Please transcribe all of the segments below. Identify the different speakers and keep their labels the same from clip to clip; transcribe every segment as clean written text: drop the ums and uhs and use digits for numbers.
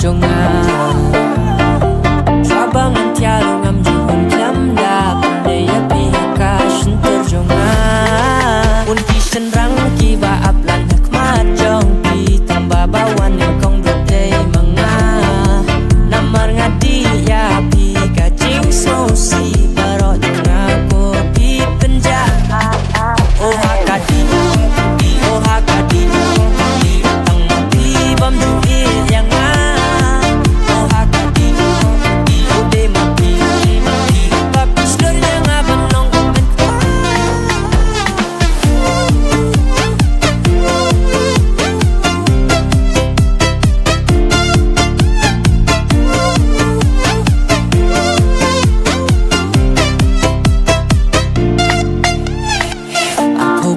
Speaker 1: jonga sabangan tiaru ngam juhum jam da pande ya pihaka shinter jonga un kishen rang ki ba aplan hikmat jong pi tamba bawan yang kong dotei manga namar ngadi ya pi ka jing so si baro jonga ko pi penja oh hakadi oh hakadi tang pi bam du yang nga oh hakadi oh de ma pi pa pistol yang abang nong men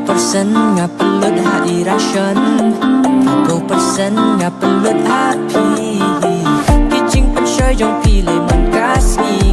Speaker 1: persen nga pelut ha irasyon Ako persen nga pelut api Kijing pensyoy jong pilih man kasi